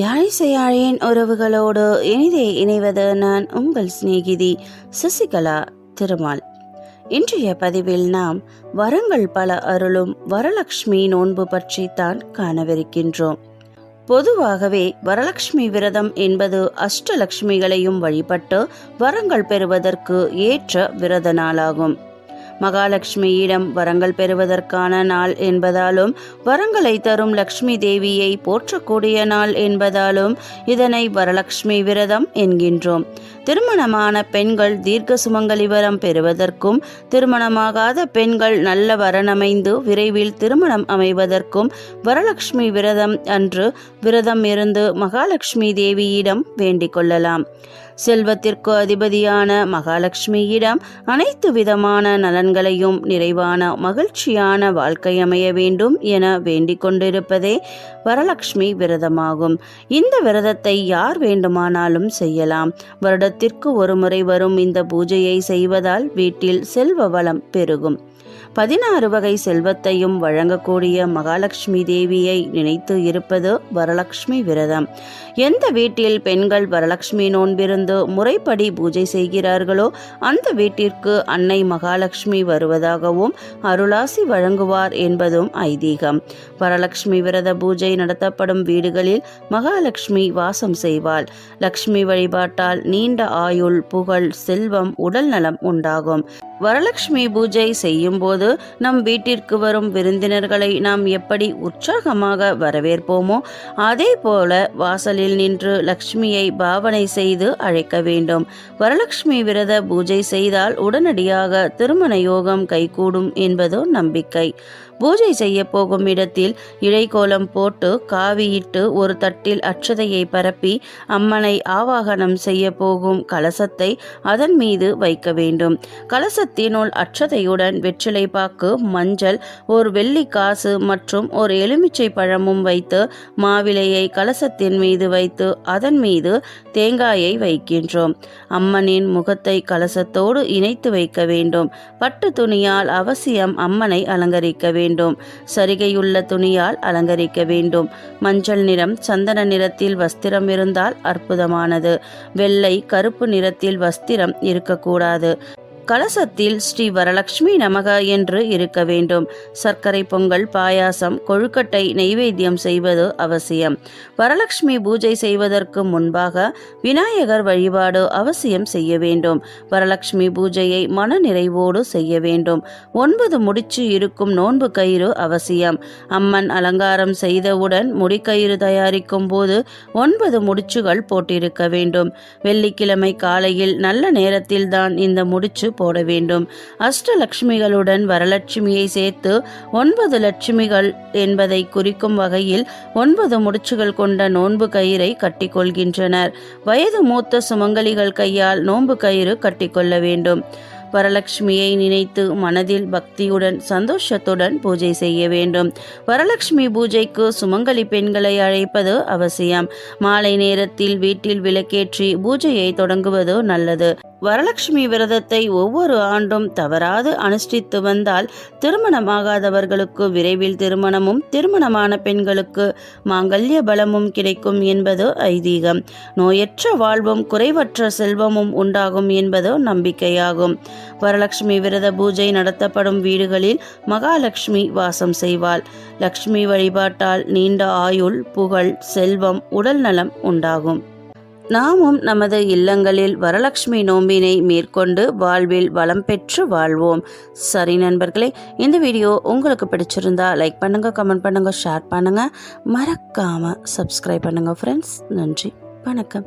யாழிசையாழியின் உறவுகளோடு இனிதே இணைவது நான் உங்கள் சிநேகிதி சசிகலா திருமால். இன்றைய பதிவில் நாம் வரங்கள் பல அருளும் வரலட்சுமி நோன்பு பற்றி தான் காணவிருக்கின்றோம். பொதுவாகவே வரலட்சுமி விரதம் என்பது அஷ்டலட்சுமிகளையும் வழிபட்டு வரங்கள் பெறுவதற்கு ஏற்ற விரத நாளாகும். மகாலட்சுமியிடம் வரங்கள் பெறுவதற்கான நாள் என்பதாலும் வரங்களை தரும் லக்ஷ்மி தேவியை போற்றக்கூடிய நாள் என்பதாலும் இதனை வரலட்சுமி விரதம் என்கின்றோம். திருமணமான பெண்கள் தீர்க்க சுமங்கலி வரம் பெறுவதற்கும் திருமணமாகாத பெண்கள் நல்ல வரனமைந்து விரைவில் திருமணம் அமைவதற்கும் வரலட்சுமி விரதம் அன்று விரதம் இருந்து மகாலட்சுமி தேவியிடம் வேண்டிக் கொள்ளலாம். செல்வத்திற்கு அதிபதியான மகாலட்சுமியிடம் அனைத்து விதமான நலன்களையும் நிறைவான மகிழ்ச்சியான வாழ்க்கை அமைய வேண்டும் என வேண்டிக் கொண்டிருப்பதே வரலட்சுமி விரதமாகும். இந்த விரதத்தை யார் வேண்டுமானாலும் செய்யலாம். வருடத்திற்கு ஒரு முறை வரும் இந்த பூஜையை செய்வதால் வீட்டில் செல்வ வளம் பெருகும். 16 வகை செல்வத்தையும் வழங்கக்கூடிய மகாலட்சுமி தேவியை நினைத்து இருப்பது வரலட்சுமி விரதம். எந்த வீட்டில் பெண்கள் வரலட்சுமி நோன்பிருந்து முறைப்படி பூஜை செய்கிறார்களோ அந்த வீட்டிற்கு அன்னை மகாலட்சுமி வருவதாகவும் அருளாசி வழங்குவார் என்பதும் ஐதீகம். வரலட்சுமி விரத பூஜை நடத்தப்படும் வீடுகளில் மகாலட்சுமி வாசம் செய்வாள். லட்சுமி வழிபாட்டால் நீண்ட ஆயுள், புகழ், செல்வம், உடல் நலம் உண்டாகும். வரலட்சுமி பூஜை செய்யும் போது நம் வீட்டிற்கு வரும் விருந்தினர்களை நாம் எப்படி உற்சாகமாக வரவேற்போமோ அதே போல வாசலில் நின்று லட்சுமியை பாவனை செய்து அழைக்க வேண்டும். வரலட்சுமி விரத பூஜை செய்தால் உடனடியாக திருமண யோகம் கைகூடும் என்பதோ நம்பிக்கை. பூஜை செய்ய போகும் இடத்தில் இழைக்கோலம் போட்டு காவியிட்டு ஒரு தட்டில் அட்சதையை பரப்பி அம்மனை ஆவாகனம் செய்ய போகும் கலசத்தை அதன் மீது வைக்க வேண்டும். கலசத்தினுள் அட்சதையுடன் வெற்றிலை பாக்கு, மஞ்சள், ஒரு வெள்ளி காசு மற்றும் ஒரு எலுமிச்சை பழமும் வைத்து மாவிலையை கலசத்தின் மீது வைத்து அதன் மீது தேங்காயை வைக்கின்றோம். அம்மனின் முகத்தை கலசத்தோடு இணைத்து வைக்க வேண்டும். பட்டு துணியால் அவசியம் அம்மனை அலங்கரிக்க வேண்டும். சரிகையுள்ள துணியால் அலங்கரிக்க வேண்டும். மஞ்சள் நிறம், சந்தன நிறத்தில் வஸ்திரம் இருந்தால் அற்புதமானது. வெள்ளை, கருப்பு நிறத்தில் வஸ்திரம் இருக்கக்கூடாது. கலசத்தில் ஸ்ரீ வரலட்சுமி நமக என்று இருக்க வேண்டும். சர்க்கரை பொங்கல், பாயாசம், கொழுக்கட்டை நைவேத்தியம் செய்வது அவசியம். வரலட்சுமி பூஜை செய்வதற்கு முன்பாக விநாயகர் வழிபாடு அவசியம் செய்ய வேண்டும். வரலட்சுமி பூஜையை மன நிறைவோடு செய்ய வேண்டும். 9 முடிச்சு இருக்கும் நோன்பு கயிறு அவசியம். அம்மன் அலங்காரம் செய்தவுடன் முடிக்கயிறு தயாரிக்கும் போது 9 முடிச்சுகள் போட்டிருக்க வேண்டும். வெள்ளிக்கிழமை காலையில் நல்ல நேரத்தில் தான் இந்த முடிச்சு போட வேண்டும். அஷ்டலட்சுமிகளுடன் வரலட்சுமியை சேர்த்து 9 லட்சுமிகள் என்பதை குறிக்கும் வகையில் 9 முடிச்சுகள் கொண்ட நோன்பு கயிறை கட்டிக்கொள்கின்றனர். வயது மூத்த சுமங்கலிகள் கையால் நோன்பு கயிறு கட்டிக்கொள்ள வேண்டும். வரலட்சுமியை நினைத்து மனதில் பக்தியுடன் சந்தோஷத்துடன் பூஜை செய்ய வேண்டும். வரலட்சுமி பூஜைக்கு சுமங்கலி பெண்களை அழைப்பது அவசியம். மாலை நேரத்தில் வீட்டில் விளக்கேற்றி பூஜையை தொடங்குவது நல்லது. வரலட்சுமி விரதத்தை ஒவ்வொரு ஆண்டும் தவறாது அனுஷ்டித்து வந்தால் திருமணமாகாதவர்களுக்கு விரைவில் திருமணமும், திருமணமான பெண்களுக்கு மாங்கல்ய பலமும் கிடைக்கும் என்பது ஐதீகம். நோயற்ற வாழ்வும் குறைவற்ற செல்வமும் உண்டாகும் என்பது நம்பிக்கையாகும். வரலட்சுமி விரத பூஜை நடத்தப்படும் வீடுகளில் மகாலட்சுமி வாசம் செய்வாள். லட்சுமி வழிபாட்டால் நீண்ட ஆயுள், புகழ், செல்வம், உடல் நலம் உண்டாகும். நாமும் நமது இல்லங்களில் வரலட்சுமி நோம்பினை மேற்கொண்டு வாழ்வில் வளம் பெற்று வாழ்வோம். சரி நண்பர்களே, இந்த வீடியோ உங்களுக்கு பிடிச்சிருந்தா லைக் பண்ணுங்க, கமெண்ட் பண்ணுங்க, ஷேர் பண்ணுங்க, மறக்காம சப்ஸ்கிரைப் பண்ணுங்க ஃப்ரெண்ட்ஸ். நன்றி, வணக்கம்.